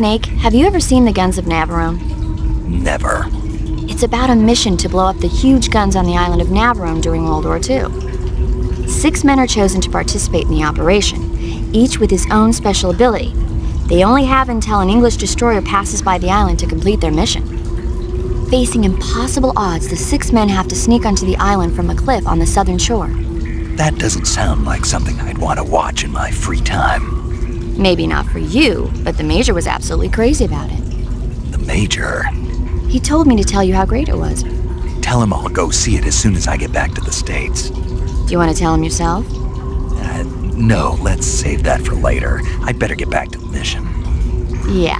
Snake, have you ever seen the Guns of Navarone? Never. It's about a mission to blow up the huge guns on the island of Navarone during World War II. 6 men are chosen to participate in the operation, each with his own special ability. They only have until an English destroyer passes by the island to complete their mission. Facing impossible odds, the 6 men have to sneak onto the island from a cliff on the southern shore. That doesn't sound like something I'd want to watch in my free time. Maybe not for you, but the Major was absolutely crazy about it. The Major? He told me to tell you how great it was. Tell him I'll go see it as soon as I get back to the States. Do you want to tell him yourself? No, let's save that for later. I'd better get back to the mission. Yeah.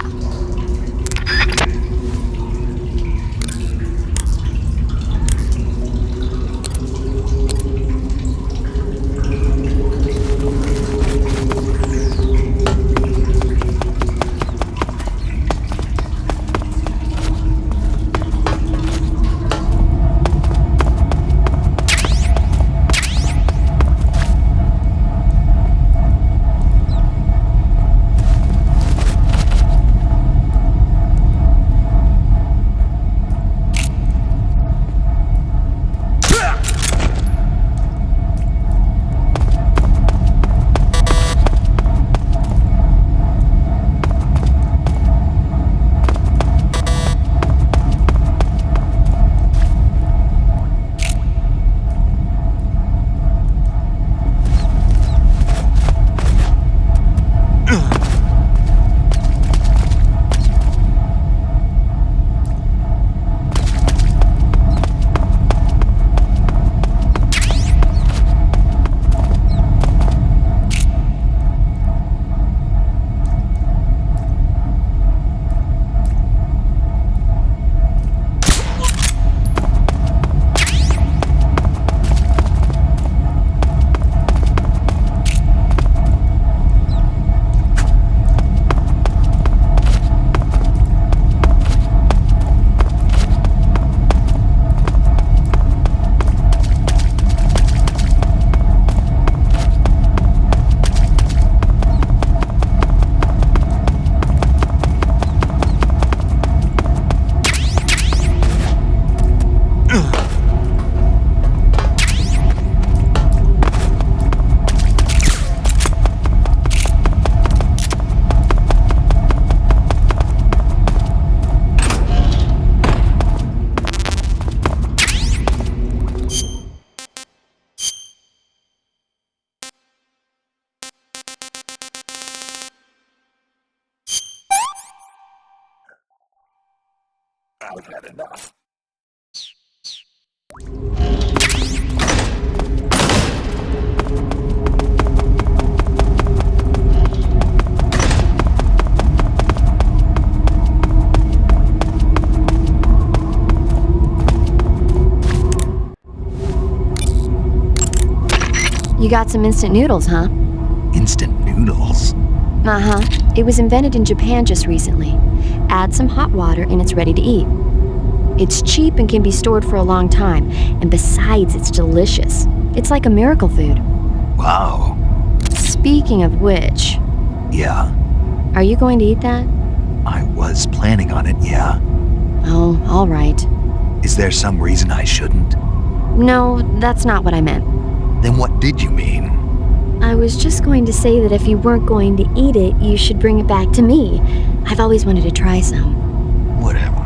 I've had enough. You got some instant noodles, huh? Instant noodles? Uh-huh. It was invented in Japan just recently. Add some hot water and it's ready to eat. It's cheap and can be stored for a long time, and besides, it's delicious. It's like a miracle food. Wow. Speaking of which... Yeah? Are you going to eat that? I was planning on it, yeah. Oh, all right. Is there some reason I shouldn't? No, that's not what I meant. Then what did you mean? I was just going to say that if you weren't going to eat it, you should bring it back to me. I've always wanted to try some. Whatever.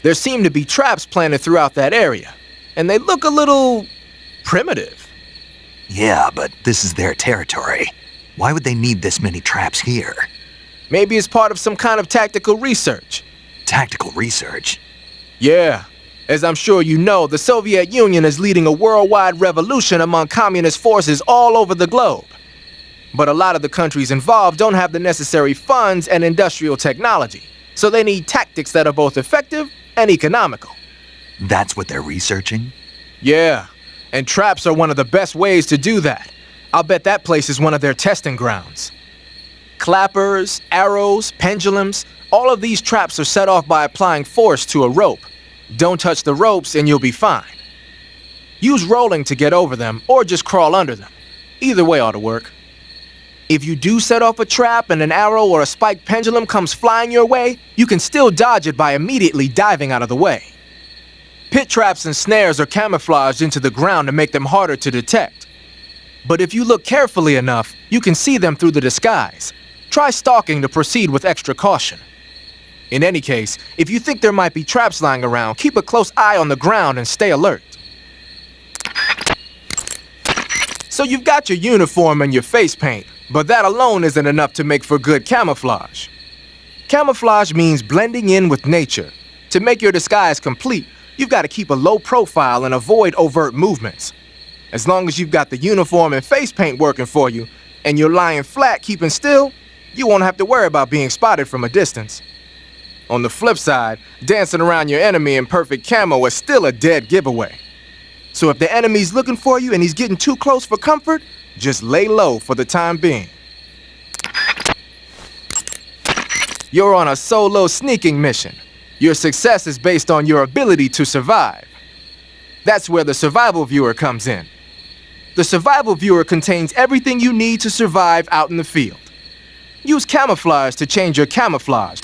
There seem to be traps planted throughout that area, and they look a little primitive. Yeah, but this is their territory. Why would they need this many traps here? Maybe it's part of some kind of tactical research. Tactical research? Yeah. As I'm sure you know, the Soviet Union is leading a worldwide revolution among communist forces all over the globe. But a lot of the countries involved don't have the necessary funds and industrial technology, so they need tactics that are both effective and economical. That's what they're researching? Yeah, and traps are one of the best ways to do that. I'll bet that place is one of their testing grounds. Clappers, arrows, pendulums, all of these traps are set off by applying force to a rope. Don't touch the ropes and you'll be fine. Use rolling to get over them or just crawl under them. Either way ought to work. If you do set off a trap and an arrow or a spiked pendulum comes flying your way, you can still dodge it by immediately diving out of the way. Pit traps and snares are camouflaged into the ground to make them harder to detect. But if you look carefully enough, you can see them through the disguise. Try stalking to proceed with extra caution. In any case, if you think there might be traps lying around, keep a close eye on the ground and stay alert. So you've got your uniform and your face paint, but that alone isn't enough to make for good camouflage. Camouflage means blending in with nature. To make your disguise complete, you've got to keep a low profile and avoid overt movements. As long as you've got the uniform and face paint working for you, and you're lying flat keeping still, you won't have to worry about being spotted from a distance. On the flip side, dancing around your enemy in perfect camo is still a dead giveaway. So if the enemy's looking for you and he's getting too close for comfort, just lay low for the time being. You're on a solo sneaking mission. Your success is based on your ability to survive. That's where the survival viewer comes in. The survival viewer contains everything you need to survive out in the field. Use camouflage to change your camouflage.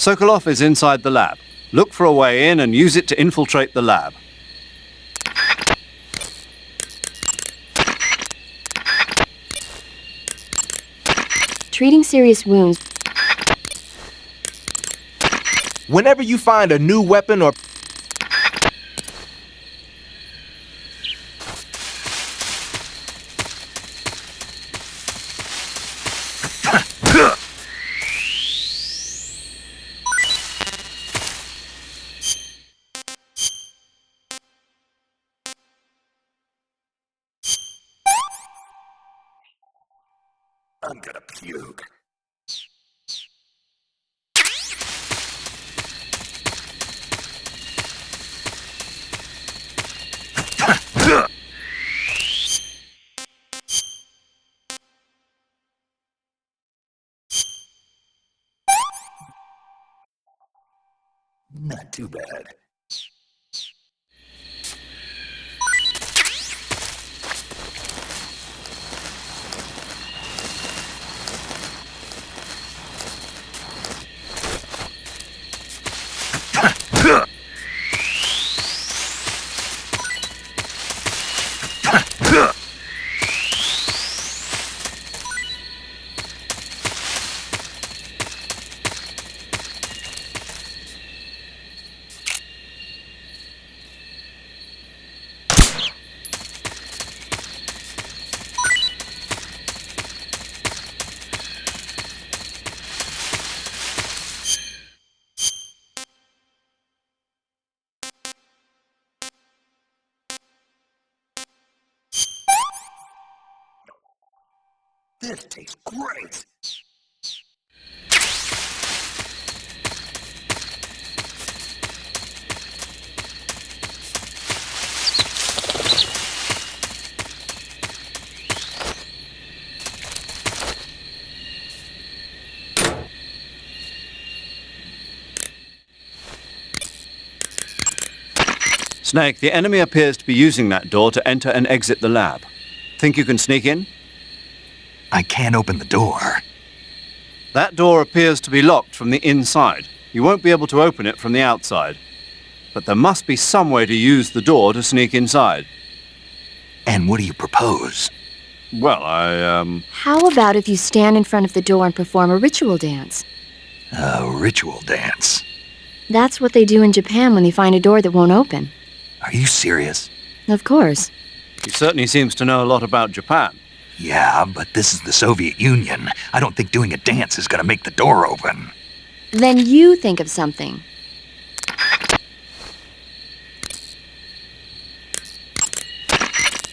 Sokolov is inside the lab. Look for a way in and use it to infiltrate the lab. treating serious wounds. Whenever you find a new weapon or... I'm gonna puke. Not too bad. This tastes great! Snake, the enemy appears to be using that door to enter and exit the lab. Think you can sneak in? I can't open the door. That door appears to be locked from the inside. You won't be able to open it from the outside. But there must be some way to use the door to sneak inside. And what do you propose? Well, How about if you stand in front of the door and perform a ritual dance? A ritual dance. That's what they do in Japan when they find a door that won't open. Are you serious? Of course. He certainly seems to know a lot about Japan. Yeah, but this is the Soviet Union. I don't think doing a dance is gonna make the door open. Then you think of something.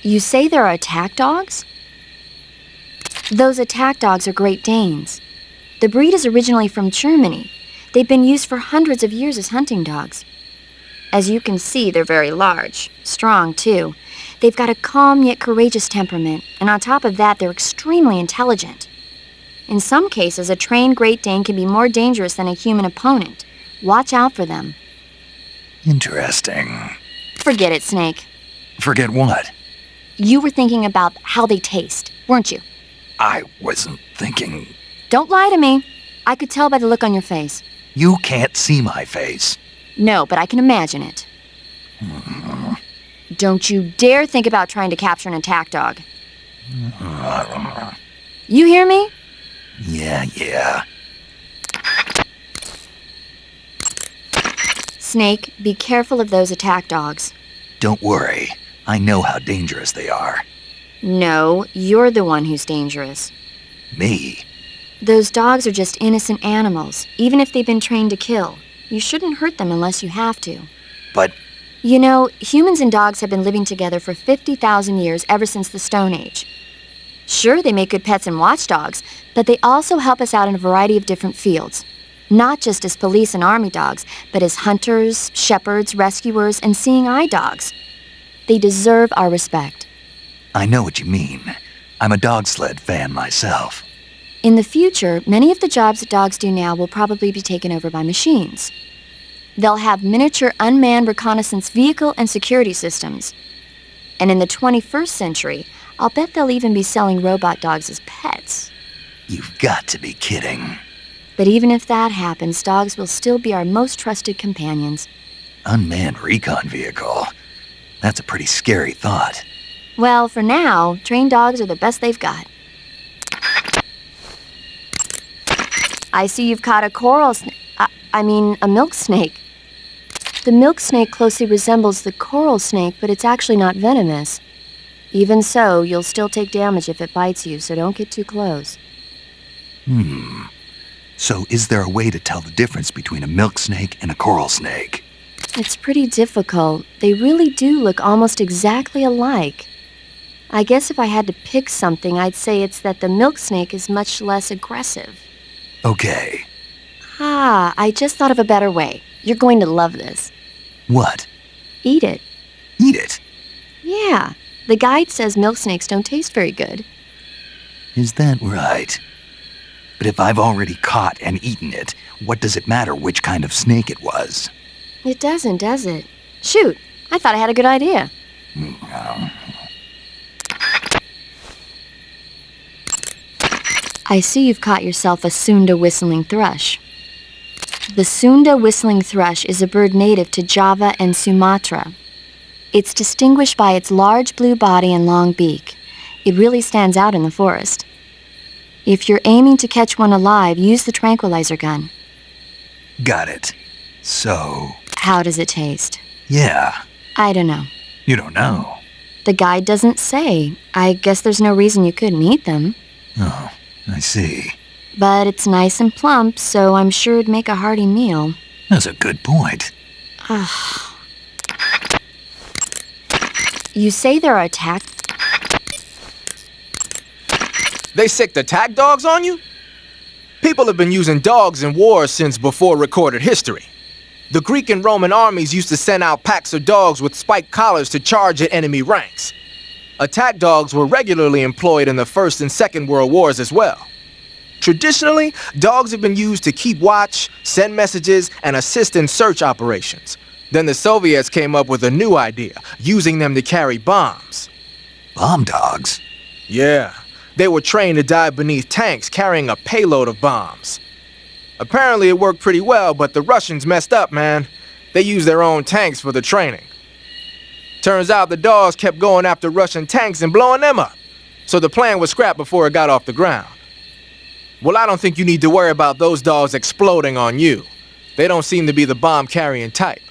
You say there are attack dogs? Those attack dogs are Great Danes. The breed is originally from Germany. They've been used for hundreds of years as hunting dogs. As you can see, they're very large, strong too. They've got a calm yet courageous temperament, and on top of that, they're extremely intelligent. In some cases, a trained Great Dane can be more dangerous than a human opponent. Watch out for them. Interesting. Forget it, Snake. Forget what? You were thinking about how they taste, weren't you? I wasn't thinking... Don't lie to me. I could tell by the look on your face. You can't see my face. No, but I can imagine it. Don't you dare think about trying to capture an attack dog. You hear me? Yeah. Snake, be careful of those attack dogs. Don't worry. I know how dangerous they are. No, you're the one who's dangerous. Me? Those dogs are just innocent animals, even if they've been trained to kill. You shouldn't hurt them unless you have to. But... You know, humans and dogs have been living together for 50,000 years ever since the Stone Age. Sure, they make good pets and watchdogs, but they also help us out in a variety of different fields. Not just as police and army dogs, but as hunters, shepherds, rescuers, and seeing eye dogs. They deserve our respect. I know what you mean. I'm a dog sled fan myself. In the future, many of the jobs that dogs do now will probably be taken over by machines. They'll have miniature unmanned reconnaissance vehicle and security systems. And in the 21st century, I'll bet they'll even be selling robot dogs as pets. You've got to be kidding. But even if that happens, dogs will still be our most trusted companions. Unmanned recon vehicle. That's a pretty scary thought. Well, for now, trained dogs are the best they've got. I see you've caught a coral a milk snake. The milk snake closely resembles the coral snake, but it's actually not venomous. Even so, you'll still take damage if it bites you, so don't get too close. So is there a way to tell the difference between a milk snake and a coral snake? It's pretty difficult. They really do look almost exactly alike. I guess if I had to pick something, I'd say it's that the milk snake is much less aggressive. Okay. I just thought of a better way. You're going to love this. What? Eat it. Eat it? Yeah. The guide says milk snakes don't taste very good. Is that right? But if I've already caught and eaten it, what does it matter which kind of snake it was? It doesn't, does it? Shoot, I thought I had a good idea. I see you've caught yourself a Sunda whistling thrush. The Sunda whistling thrush is a bird native to Java and Sumatra. It's distinguished by its large blue body and long beak. It really stands out in the forest. If you're aiming to catch one alive, use the tranquilizer gun. Got it. So... How does it taste? Yeah. I don't know. You don't know? The guide doesn't say. I guess there's no reason you couldn't eat them. Oh, I see. But it's nice and plump, so I'm sure it'd make a hearty meal. That's a good point. You say there are attack... They sicked attack dogs on you? People have been using dogs in wars since before recorded history. The Greek and Roman armies used to send out packs of dogs with spiked collars to charge at enemy ranks. Attack dogs were regularly employed in the First and Second World Wars as well. Traditionally, dogs have been used to keep watch, send messages, and assist in search operations. Then the Soviets came up with a new idea, using them to carry bombs. Bomb dogs? Yeah, they were trained to dive beneath tanks carrying a payload of bombs. Apparently it worked pretty well, but the Russians messed up, man. They used their own tanks for the training. Turns out the dogs kept going after Russian tanks and blowing them up, so the plan was scrapped before it got off the ground. Well, I don't think you need to worry about those dogs exploding on you. They don't seem to be the bomb-carrying type.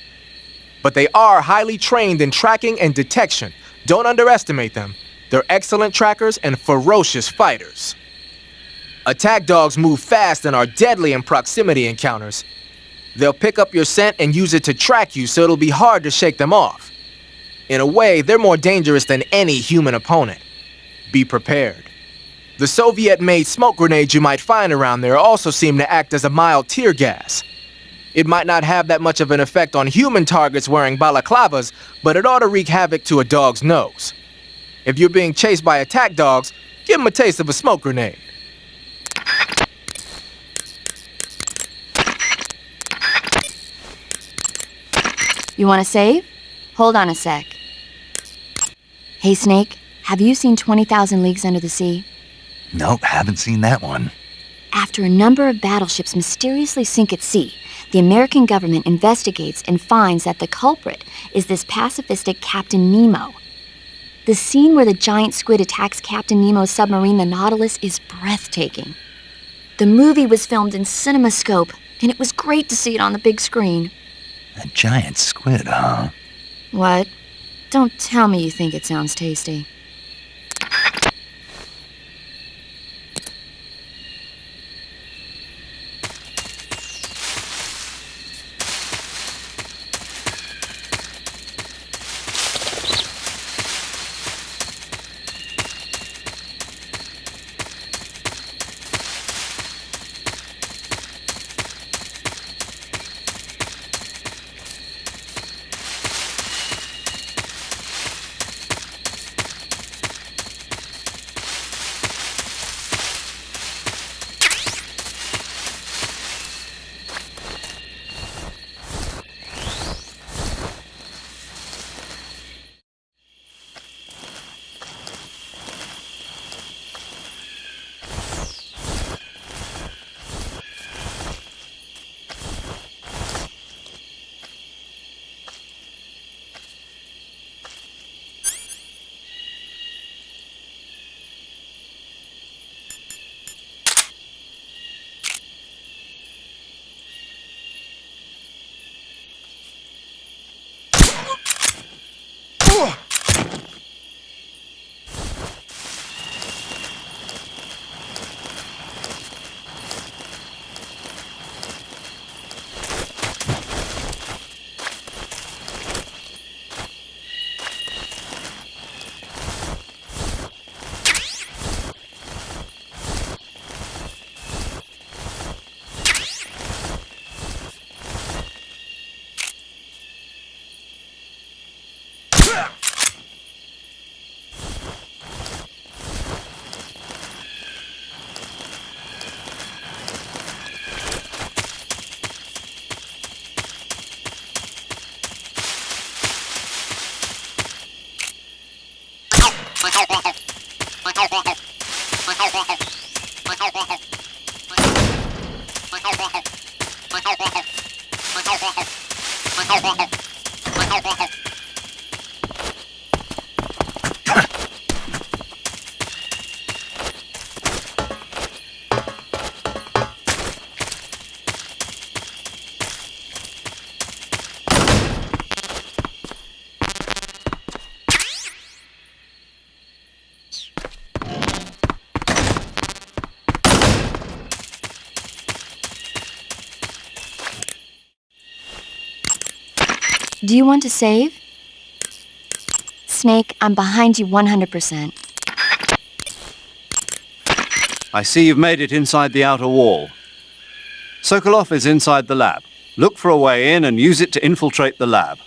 But they are highly trained in tracking and detection. Don't underestimate them. They're excellent trackers and ferocious fighters. Attack dogs move fast and are deadly in proximity encounters. They'll pick up your scent and use it to track you, so it'll be hard to shake them off. In a way, they're more dangerous than any human opponent. Be prepared. The Soviet-made smoke grenades you might find around there also seem to act as a mild tear gas. It might not have that much of an effect on human targets wearing balaclavas, but it ought to wreak havoc to a dog's nose. If you're being chased by attack dogs, give them a taste of a smoke grenade. You want to save? Hold on a sec. Hey, Snake, have you seen 20,000 Leagues Under the Sea? Nope, haven't seen that one. After a number of battleships mysteriously sink at sea, the American government investigates and finds that the culprit is this pacifistic Captain Nemo. The scene where the giant squid attacks Captain Nemo's submarine, the Nautilus, is breathtaking. The movie was filmed in CinemaScope, and it was great to see it on the big screen. A giant squid, huh? What? Don't tell me you think it sounds tasty. Do you want to save? Snake, I'm behind you 100%. I see you've made it inside the outer wall. Sokolov is inside the lab. Look for a way in and use it to infiltrate the lab.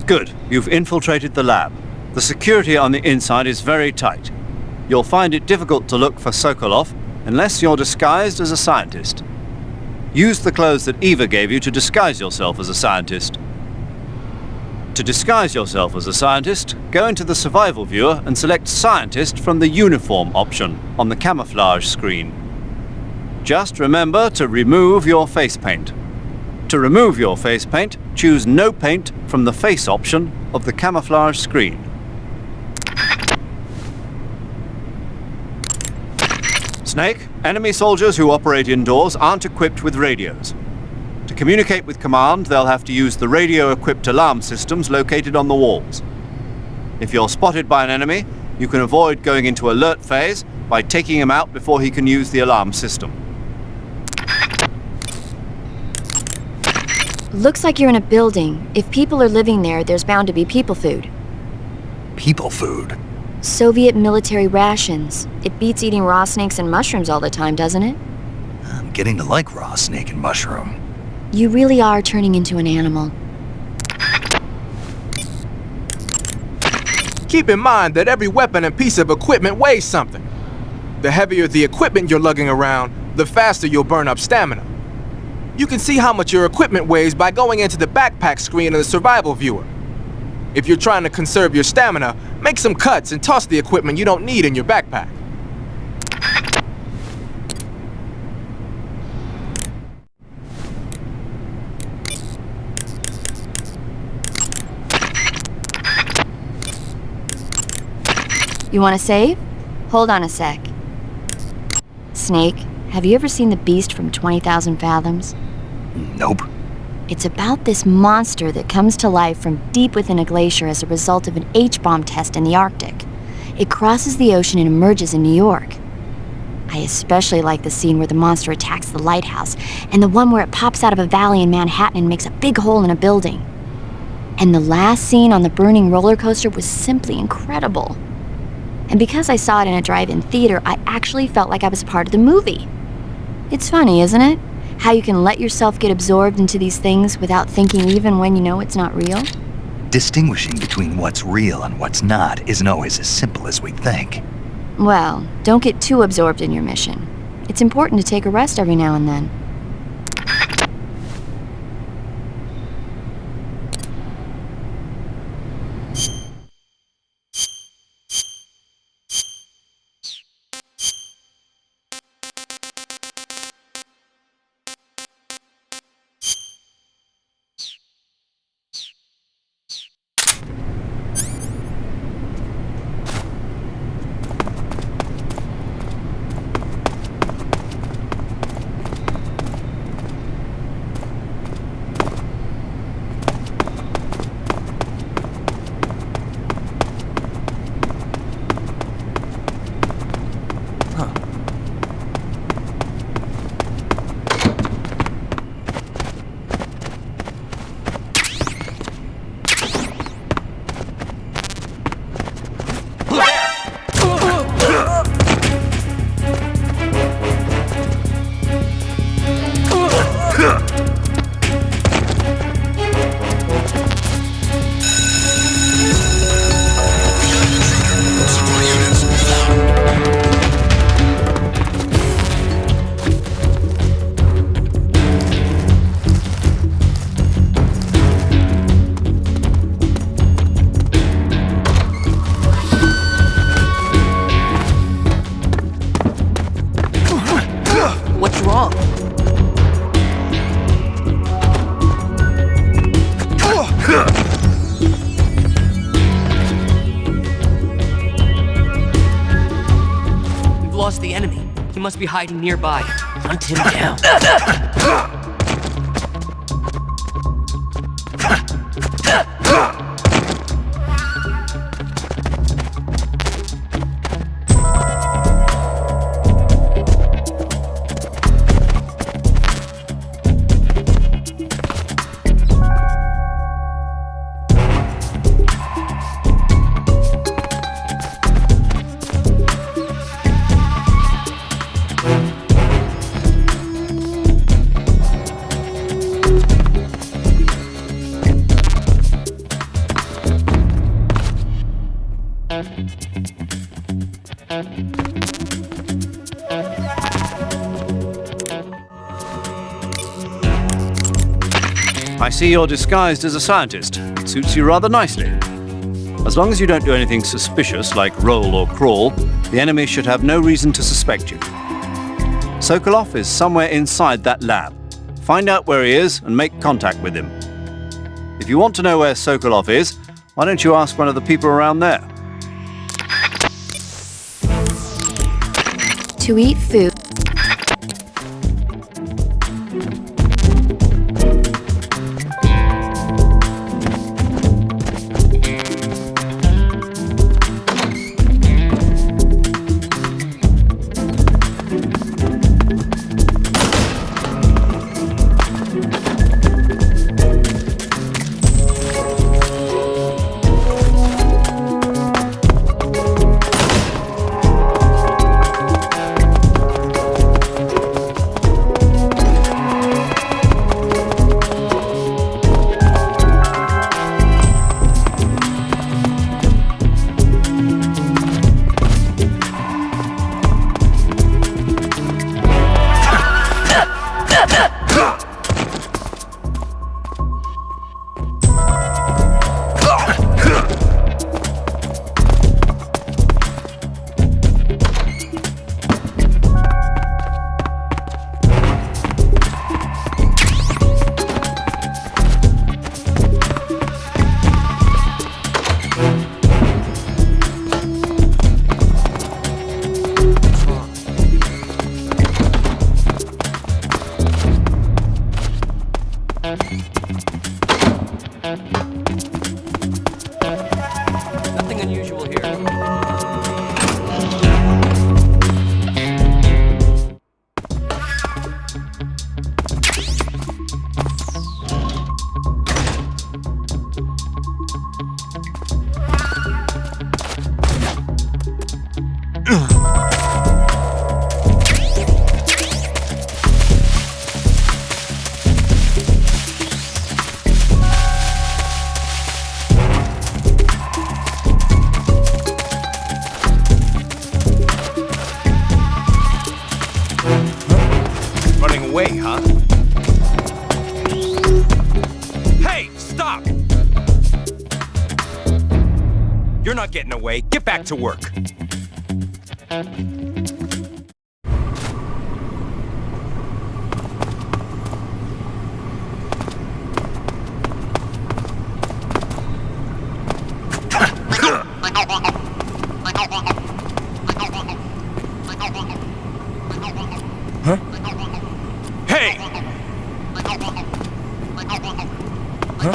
Good. You've infiltrated the lab. The security on the inside is very tight. You'll find it difficult to look for Sokolov unless you're disguised as a scientist. Use the clothes that Eva gave you to disguise yourself as a scientist. To disguise yourself as a scientist, go into the survival viewer and select Scientist from the Uniform option on the camouflage screen. Just remember to remove your face paint. To remove your face paint, choose No Paint from the Face option of the camouflage screen. Snake, enemy soldiers who operate indoors aren't equipped with radios. To communicate with command, they'll have to use the radio-equipped alarm systems located on the walls. If you're spotted by an enemy, you can avoid going into alert phase by taking him out before he can use the alarm system. Looks like you're in a building. If people are living there, there's bound to be people food. People food? Soviet military rations. It beats eating raw snakes and mushrooms all the time, doesn't it? I'm getting to like raw snake and mushroom. You really are turning into an animal. Keep in mind that every weapon and piece of equipment weighs something. The heavier the equipment you're lugging around, the faster you'll burn up stamina. You can see how much your equipment weighs by going into the backpack screen in the survival viewer. If you're trying to conserve your stamina, make some cuts and toss the equipment you don't need in your backpack. You want to save? Hold on a sec. Snake, have you ever seen The Beast from 20,000 Fathoms? Nope. It's about this monster that comes to life from deep within a glacier as a result of an H-bomb test in the Arctic. It crosses the ocean and emerges in New York. I especially like the scene where the monster attacks the lighthouse, and the one where it pops out of a valley in Manhattan and makes a big hole in a building. And the last scene on the burning roller coaster was simply incredible. And because I saw it in a drive-in theater, I actually felt like I was part of the movie. It's funny, isn't it? How you can let yourself get absorbed into these things without thinking even when you know it's not real? Distinguishing between what's real and what's not isn't always as simple as we think. Well, don't get too absorbed in your mission. It's important to take a rest every now and then. must be hiding nearby. Hunt him down. I see you're disguised as a scientist. It suits you rather nicely. As long as you don't do anything suspicious like roll or crawl, the enemy should have no reason to suspect you. Sokolov is somewhere inside that lab. Find out where he is and make contact with him. If you want to know where Sokolov is, why don't you ask one of the people around there? To eat food. Nothing unusual here. Running away, huh? Hey, stop! You're not getting away. Get back to work. Huh? Hey! Huh?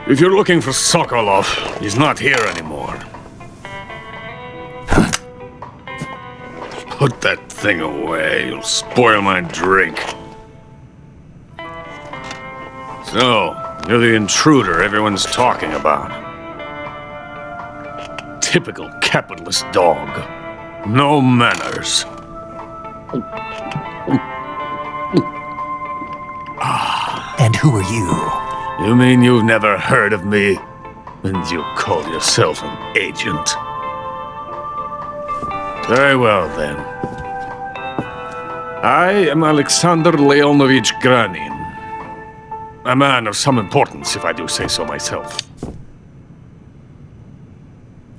If you're looking for Sokolov, he's not here anymore. Put that thing away, you'll spoil my drink. So, you're the intruder everyone's talking about. Typical capitalist dog. No manners. And who are you? You mean you've never heard of me? And you call yourself an agent? Very well, then. I am Alexander Leonovich Granin. A man of some importance, if I do say so myself.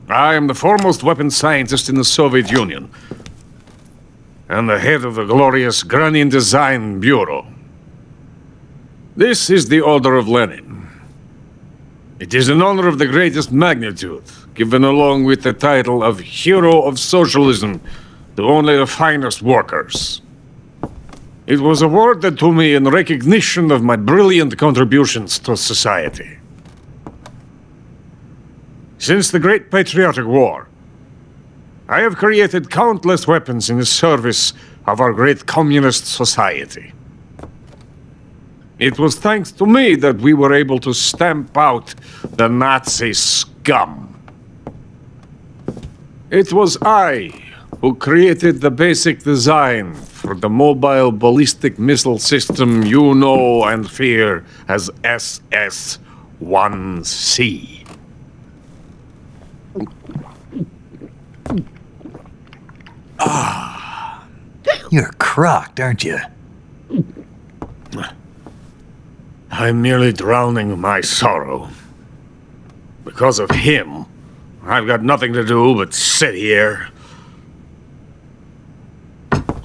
I am the foremost weapons scientist in the Soviet Union, and the head of the glorious Granin Design Bureau. This is the Order of Lenin. It is an honor of the greatest magnitude, given along with the title of Hero of Socialism to only the finest workers. It was awarded to me in recognition of my brilliant contributions to society. Since the Great Patriotic War, I have created countless weapons in the service of our great communist society. It was thanks to me that we were able to stamp out the Nazi scum. It was I who created the basic design for the mobile ballistic missile system you know and fear as SS-1C. You're crocked, aren't you? I'm merely drowning my sorrow. Because of him, I've got nothing to do but sit here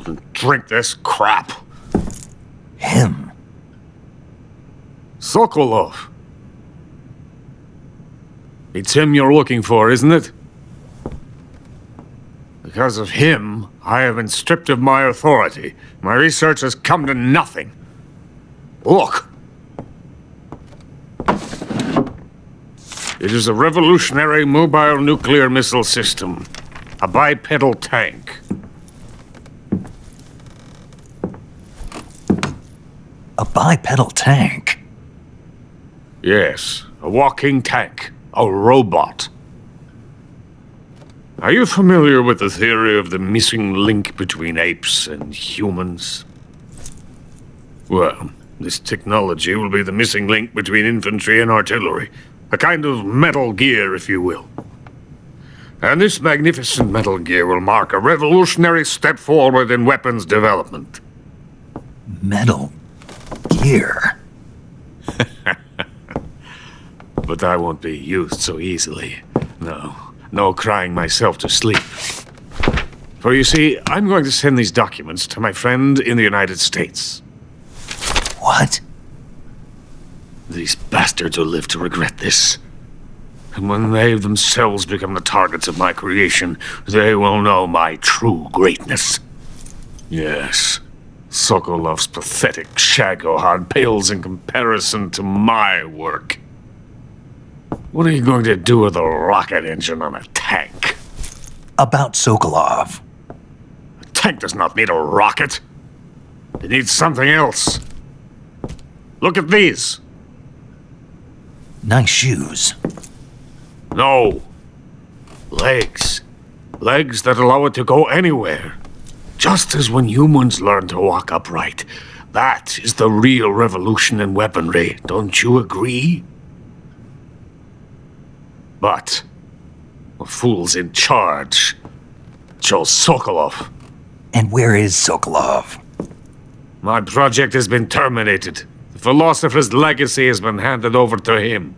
and drink this crap. Him? Sokolov. It's him you're looking for, isn't it? Because of him, I have been stripped of my authority. My research has come to nothing. Look. It is a revolutionary mobile nuclear missile system. A bipedal tank. A bipedal tank? Yes, a walking tank. A robot. Are you familiar with the theory of the missing link between apes and humans? Well, this technology will be the missing link between infantry and artillery. A kind of Metal Gear, if you will. And this magnificent Metal Gear will mark a revolutionary step forward in weapons development. Metal Gear? But I won't be used so easily. No crying myself to sleep. For you see, I'm going to send these documents to my friend in the United States. What? These bastards will live to regret this. And when they themselves become the targets of my creation, they will know my true greatness. Yes, Sokolov's pathetic shagohod pales in comparison to my work. What are you going to do with a rocket engine on a tank? About Sokolov. A tank does not need a rocket. It needs something else. Look at these. Nice shoes. No. Legs. Legs that allow it to go anywhere. Just as when humans learn to walk upright. That is the real revolution in weaponry. Don't you agree? But the fool's in charge. Joe Sokolov. And where is Sokolov? My project has been terminated. The philosopher's legacy has been handed over to him.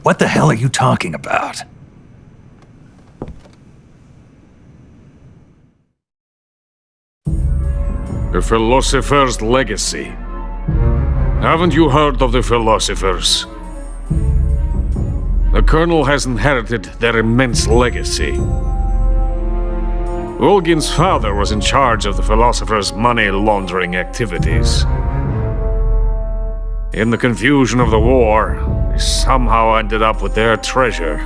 What the hell are you talking about? The philosopher's legacy. Haven't you heard of the philosophers? The Colonel has inherited their immense legacy. Volgin's father was in charge of the philosophers' money laundering activities. In the confusion of the war, He somehow ended up with their treasure.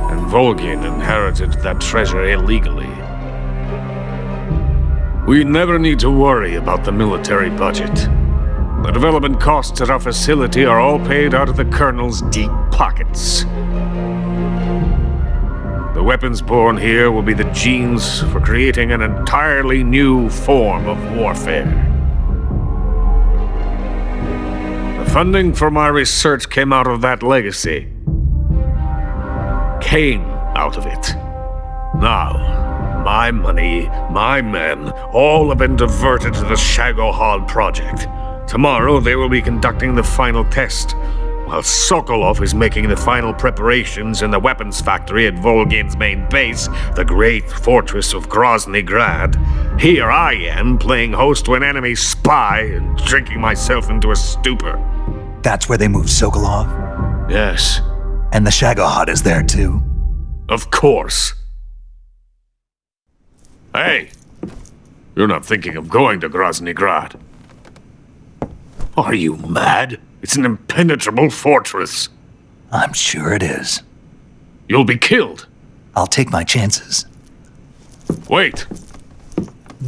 And Volgin inherited that treasure illegally. We never need to worry about the military budget. The development costs at our facility are all paid out of the Colonel's deep pockets. The weapons born here will be the genes for creating an entirely new form of warfare. The funding for my research came out of that legacy. Came out of it. Now, my money, my men, all have been diverted to the Shagohod project. Tomorrow they will be conducting the final test, while Sokolov is making the final preparations in the weapons factory at Volgin's main base, the great fortress of Grozny Grad. Here I am, playing host to an enemy spy and drinking myself into a stupor. That's where they moved Sokolov? Yes. And the Shagohod is there too? Of course. Hey! You're not thinking of going to Grozny Grad. Are you mad? It's an impenetrable fortress. I'm sure it is. You'll be killed. I'll take my chances. Wait.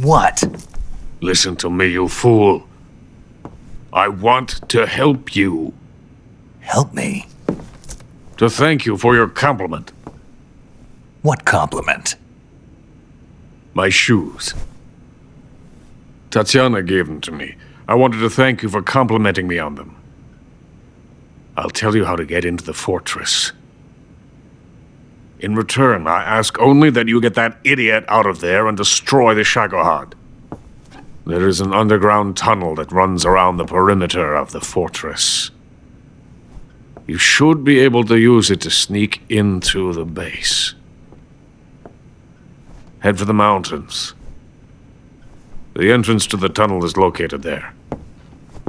What? Listen to me, you fool. I want to help you. Help me? To thank you for your compliment. What compliment? My shoes. Tatiana gave them to me. I wanted to thank you for complimenting me on them. I'll tell you how to get into the fortress. In return, I ask only that you get that idiot out of there and destroy the Shagohod. There is an underground tunnel that runs around the perimeter of the fortress. You should be able to use it to sneak into the base. Head for the mountains. The entrance to the tunnel is located there.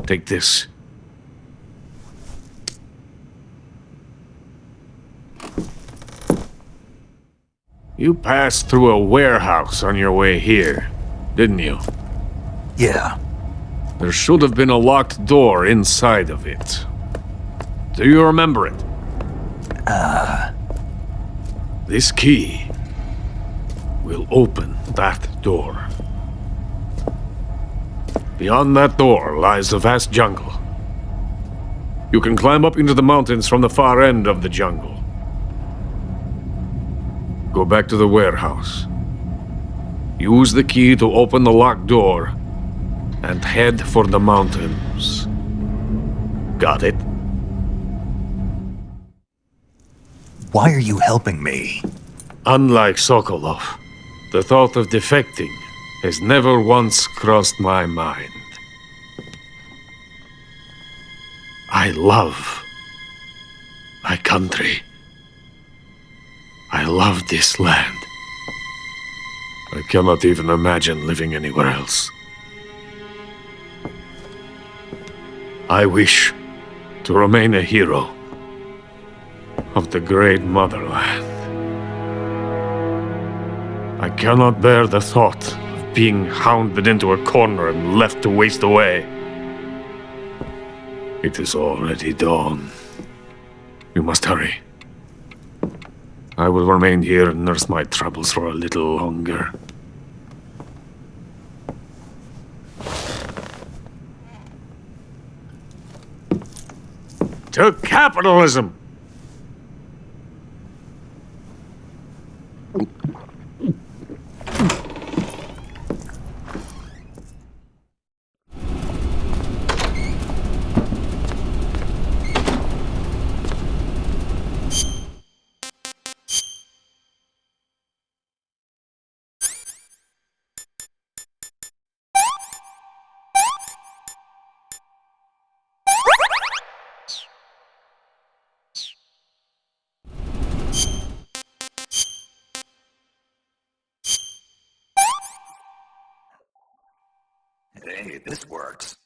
Take this. You passed through a warehouse on your way here, didn't you? Yeah. There should have been a locked door inside of it. Do you remember it? This key will open that door. Beyond that door lies a vast jungle. You can climb up into the mountains from the far end of the jungle. Go back to the warehouse. Use the key to open the locked door and head for the mountains. Got it? Why are you helping me? Unlike Sokolov, the thought of defecting has never once crossed my mind. I love my country. I love this land. I cannot even imagine living anywhere else. I wish to remain a hero of the great motherland. I cannot bear the thought of being hounded into a corner and left to waste away. It is already dawn. You must hurry. I will remain here and nurse my troubles for a little longer. To capitalism! Hey, this works.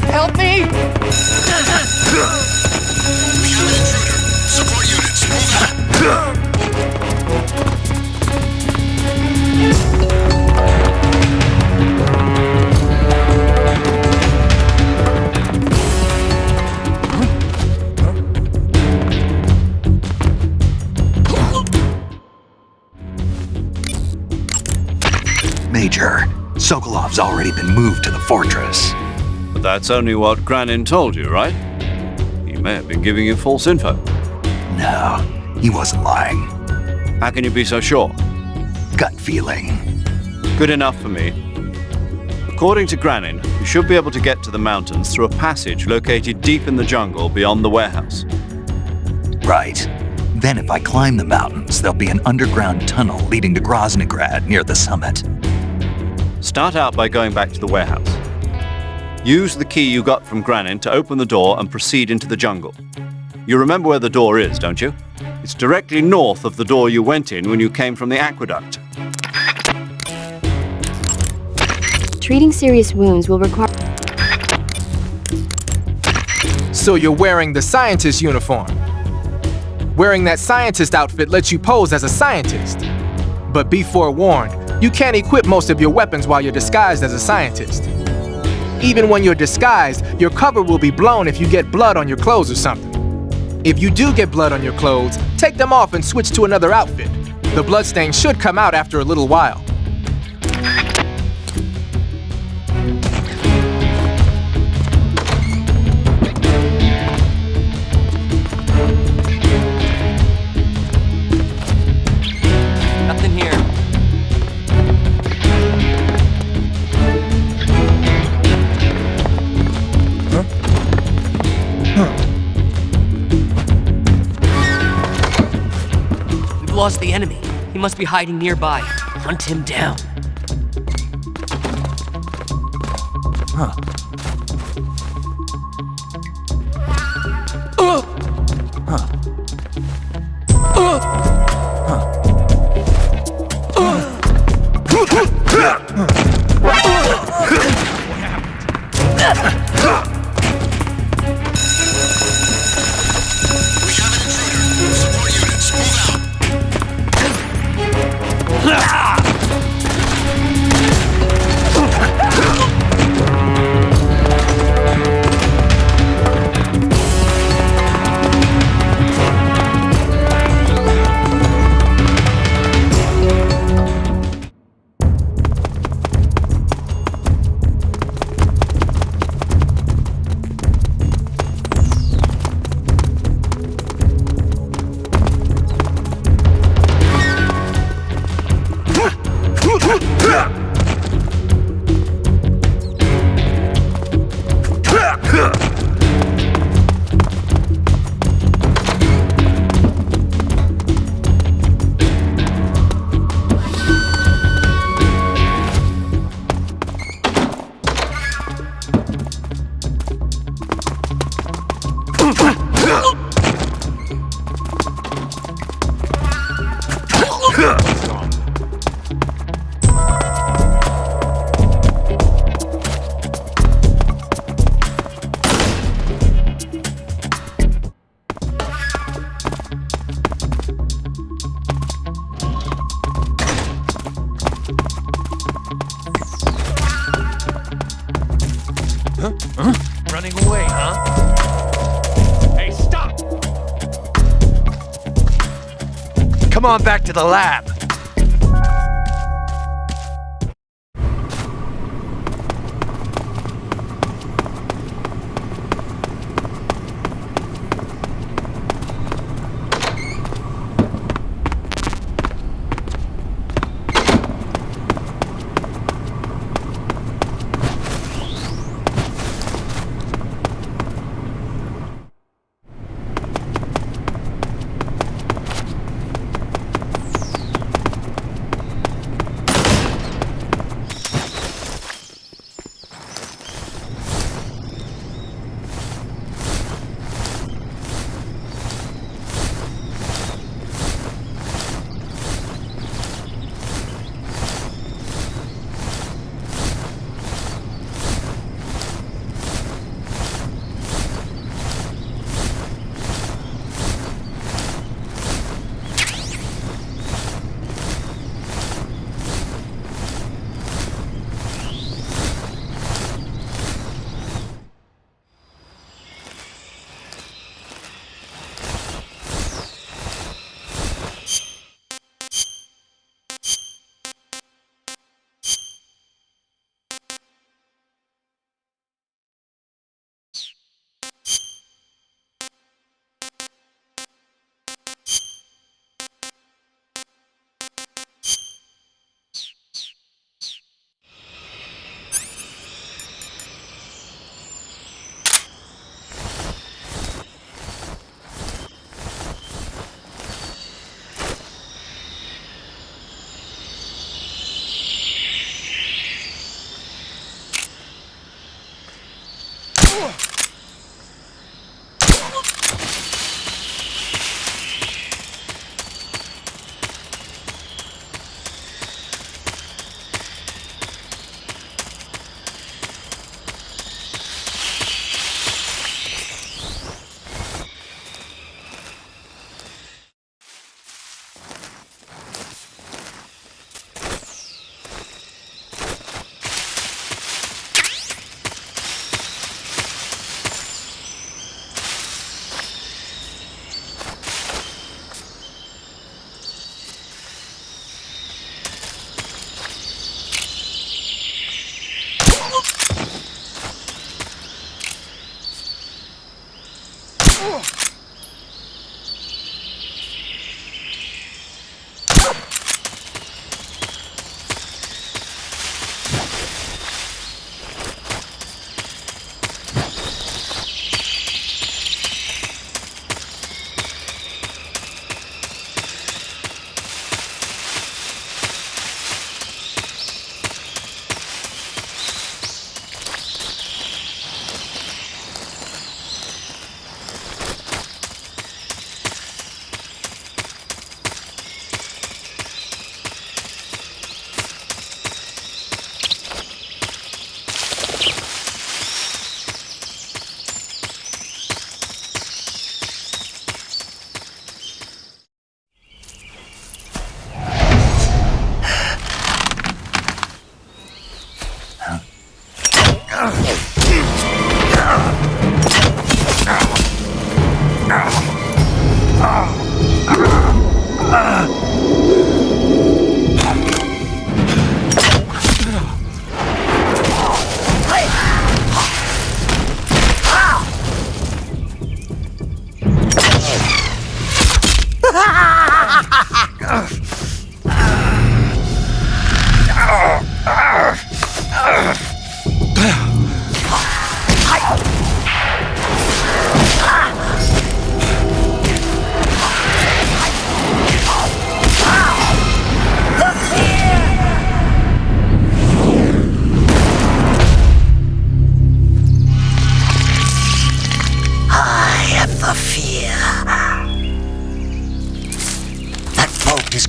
Help me! We have an intruder. Support units, move out. Major, Sokolov's already been moved to the fortress. But that's only what Granin told you, right? He may have been giving you false info. No, he wasn't lying. How can you be so sure? Gut feeling. Good enough for me. According to Granin, you should be able to get to the mountains through a passage located deep in the jungle beyond the warehouse. Right. Then if I climb the mountains, there'll be an underground tunnel leading to Groznygrad near the summit. Start out by going back to the warehouse. Use the key you got from Granin to open the door and proceed into the jungle. You remember where the door is, don't you? It's directly north of the door you went in when you came from the aqueduct. Treating serious wounds will require... So you're wearing the scientist uniform. Wearing that scientist outfit lets you pose as a scientist. But be forewarned, you can't equip most of your weapons while you're disguised as a scientist. Even when you're disguised, your cover will be blown if you get blood on your clothes or something. If you do get blood on your clothes, take them off and switch to another outfit. The bloodstain should come out after a little while. Nothing here. We've lost the enemy. He must be hiding nearby. Hunt him down. Running away, huh? Hey, stop! Come on back to the lab.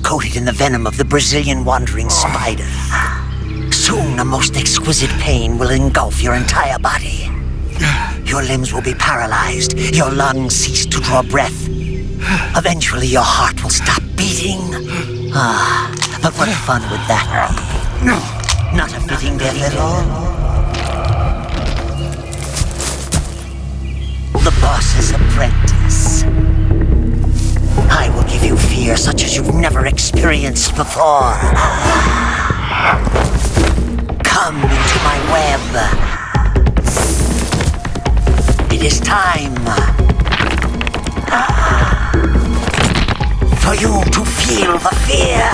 Coated in the venom of the Brazilian wandering spider. Soon a most exquisite pain will engulf your entire body. Your limbs will be paralyzed, your lungs cease to draw breath. Eventually your heart will stop beating. But what fun would that be? Not a fitting death at all. The boss's apprentice. I will give you fear such as you've never experienced before. Come into my web. It is time for you to feel the fear.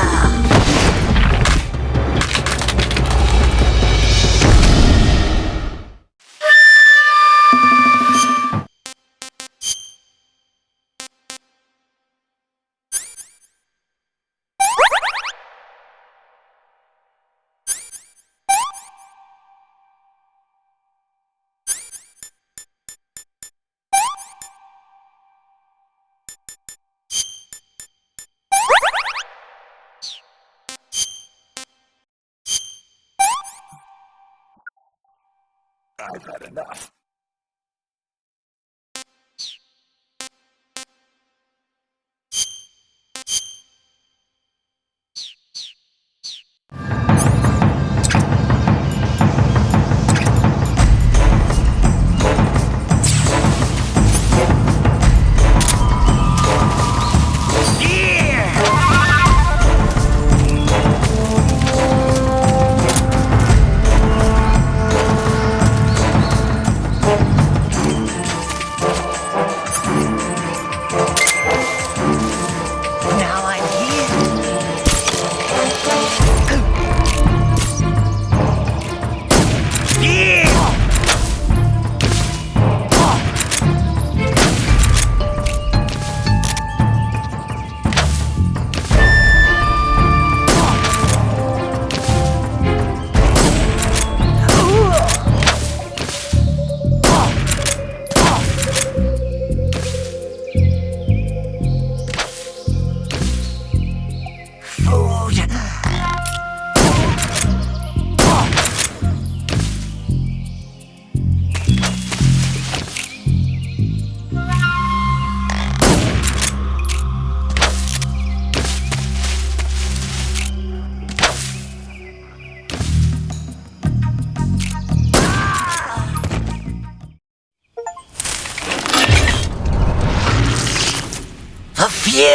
I've had enough.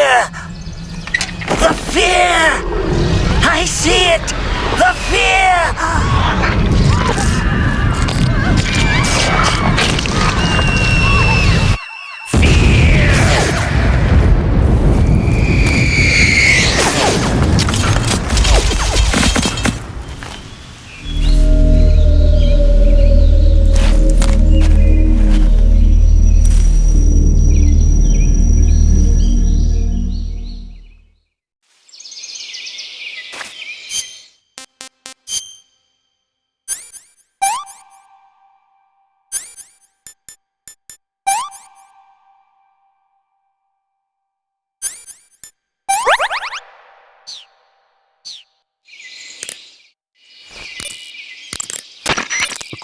fear! The fear! I see it! The fear!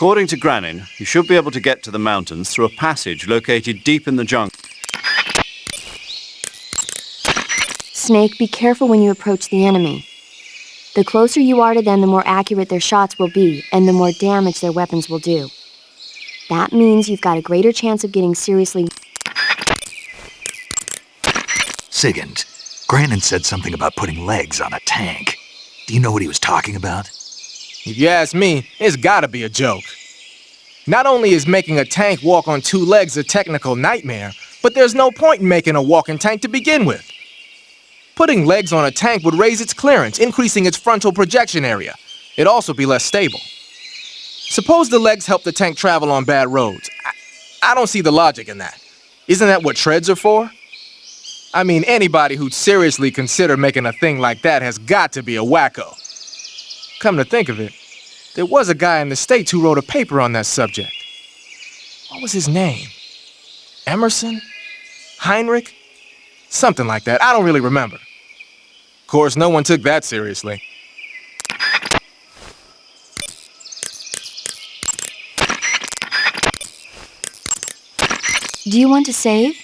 According to Granin, you should be able to get to the mountains through a passage located deep in the jungle. Snake, be careful when you approach the enemy. The closer you are to them, the more accurate their shots will be, and the more damage their weapons will do. That means you've got a greater chance of getting seriously... Sigint, Granin said something about putting legs on a tank. Do you know what he was talking about? If you ask me, it's gotta be a joke. Not only is making a tank walk on two legs a technical nightmare, but there's no point in making a walking tank to begin with. Putting legs on a tank would raise its clearance, increasing its frontal projection area. It'd also be less stable. Suppose the legs help the tank travel on bad roads. I don't see the logic in that. Isn't that what treads are for? I mean, anybody who'd seriously consider making a thing like that has got to be a wacko. Come to think of it, there was a guy in the States who wrote a paper on that subject. What was his name? Emerson? Heinrich? Something like that. I don't really remember. Of course, no one took that seriously. Do you want to save?